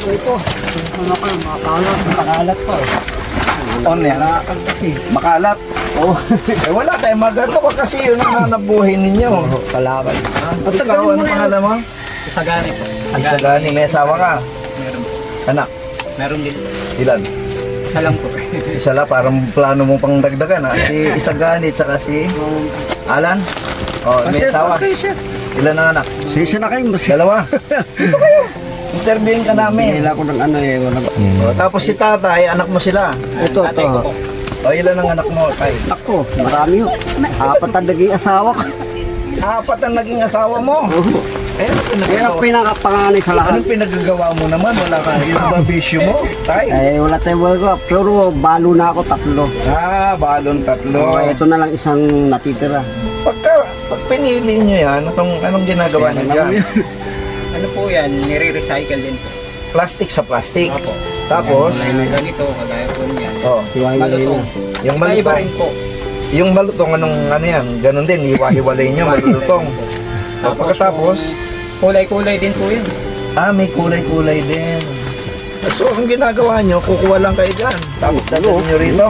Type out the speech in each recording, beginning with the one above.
Ito. Ano ka, makalat. Makalat to. On yan. Makalat. Oo. Wala tayo maganda pa kasi yun ang nabuhay ninyo. Kalaban. At ikaw, ano pangalan mo? Isagani po. Isagani, may asawa ka? Meron po. Anak? Meron din. Ilan? Isa lang po. Isa lang, parang plano mo pang dagdagan ha? Si Isagani, tsaka si Alan? May asawa? Ilan ang anak? Sisa na kayo. Dalawa? Dito kayo. Interviewin ka namin. Nila ko ng ano eh. Tapos si tatay, anak mo sila. Ito. Ilan ang anak mo, tay? Ako, marami yun. Apat ang naging asawa ko. Apat ang naging asawa mo. Eh, Kaya ang pinakapanganay sa lahat. anong pinagagawa mo naman? Wala ka. Yung ba bisyo mo, tay? Wala tayong work. Pero balo na ako 3. Balon 3. Ito na lang isang natitira. Pag pinili nyo yan, anong ginagawa nyo dyan? Ano po yan? Nire-recycle din po. Plastic sa plastic. Opo. Tapos, May ganito, kagaya po niyan. yung Malutong. Iba malutong. rin po. Yung malutong, anong ano yan? Ganon din, hiwa-hiwalay nyo, malutong. Pagkatapos, Kulay-kulay din po yan. may kulay-kulay din. So, ang ginagawa nyo, kukuha lang kayo dyan. Tapos, dadalhin nyo rito.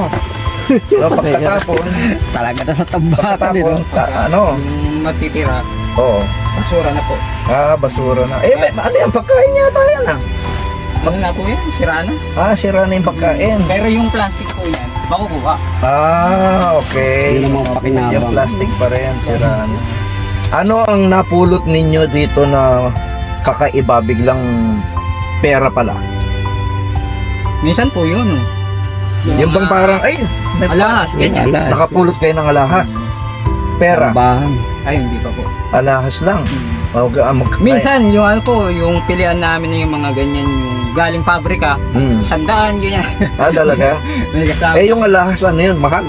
So, pagkatapon, Talaga na sa tambatan din. ano? Yung matitira, Oo. basura na po. Basura na. Ano yan? Pagkain yata yan ah. Ano na po yan? Sira na. Sira na yung pagkain. Pero yung plastic po yan, makukuha. Okay. Yun ang mga pakinabang. Yung plastic pa rin, sira na. Ano ang napulot ninyo dito na kakaiba, biglang pera pala? Minsan po yun. Yung bang parang, Alahas, ganyan. nakapulot kayo ng alahas. Pera, Tambahan. Ay, hindi pa po. alahas lang. Minsan, yung ano po, yung pilihan namin yung mga ganyan, yung galing pabrika, 100, ganyan. Talaga? May kasama. Yung alahas, ano yun, mahal.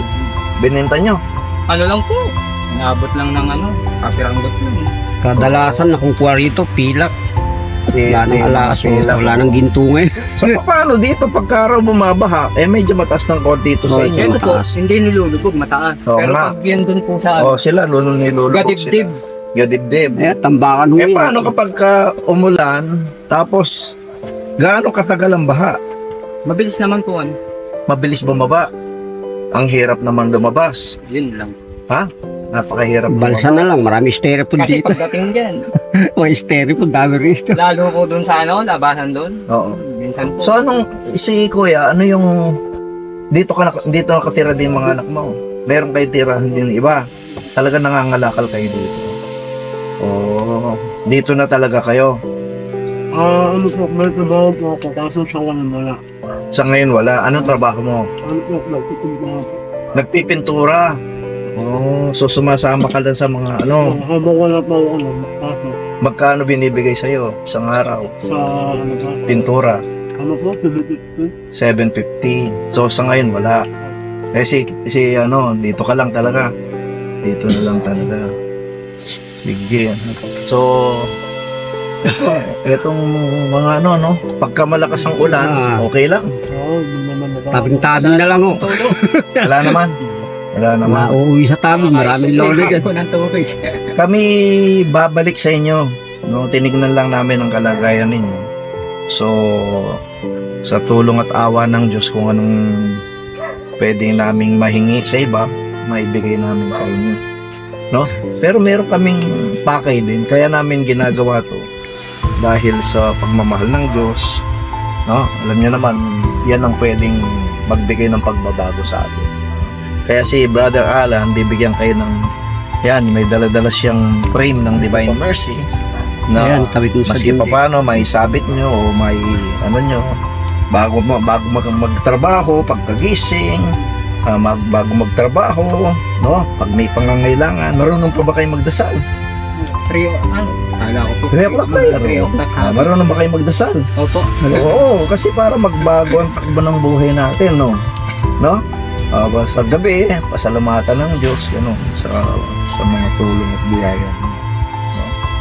Binenta nyo. Ano lang po, naabot lang ng ano, kapiranggot lang. Kadalasan na kung kuha rito, pilak. Wala nang alas, wala nang gintungay. So, paano dito, pagka raw bumabaha, medyo mataas ng konti dito sa Oo, inyo. Ito po, mataas. hindi nilulubog, mataas. Oo Pero nga. pag yan dun po sa Sila, nilulubog gadibdib, sila. Gadibdib. Tambakan mo. Paano kapag umulan, tapos gaano katagal ang baha? mabilis naman po ano. Mabilis bumaba. Ang hirap naman lumabas. Yun lang. Napakahirap Balsa na lang, marami styrofoam Kasi dito. pagdating dyan, May styrofoam, dami rito. lalo po dun sa ano, labasan dun. Oo. Minsan po. So si kuya, ano yung dito nakatira din mga anak mo? Meron kayo tirahan din iba? Talaga nangangalakal kayo dito? Dito na talaga kayo? Ano po, may trabaho po ako, kaso sa walang wala. Sa ngayon wala. Anong trabaho mo? Ano po, nagtitinda po. Nagpipintura. So sumasama ka lang sa mga ano, Habang wala pa ako, kaso magkano binibigay sa'yo isang araw? sa ano ba? Pintura, Ano po, pinipit 750. So sa ngayon wala. Si dito ka lang talaga. Dito na lang talaga. Sige. So etong mga pagka malakas ang ulan, okay lang. Oo, yun naman na ba? Tabing-tabing na lang oh. Wala naman. Wala naman. Nauuwi sa tabing, maraming lolo dyan. po ng tubig. Kami babalik sa inyo. Tinignan lang namin ang kalagayan ninyo. So, sa tulong at awa ng Diyos, kung anong pwede naming mahingi sa iba, maibigay namin sa inyo. No? Pero meron kaming pakay din, kaya namin ginagawa to dahil sa pagmamahal ng Diyos. No? Alam niyo naman, yan ang pwedeng magbigay ng pagbabago sa atin. Kaya si Brother Alan, bibigyan kayo ng may dala-dala siyang frame ng Divine Mercy na Ayan, kabit mo sa maski pa dingding. paano may sabit nyo o may nyo bago magtrabaho, pagkagising, bago magtrabaho, no? Pag may pangangailangan, marunong pa ba kayo magdasal? 3 ano? Kala ko po. 3 o'clock kayo. 3 o'clock hapon. Marunong ba kayo magdasal? Opo. Oo, kasi para magbago ang takbo ng buhay natin, no? Sa gabi, pasalamatan ng Diyos, sa mga tulong at biyaya. No?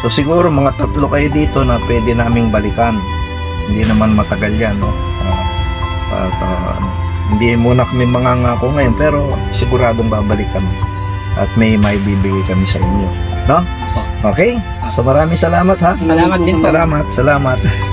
So siguro mga 3 kayo dito na pwede naming balikan. Hindi naman matagal yan, no? Hindi muna kami mangangako ngayon, pero siguradong babalik kami. At may bibigay kami sa inyo. No? Okay? So maraming salamat ha. Salamat din po. Salamat.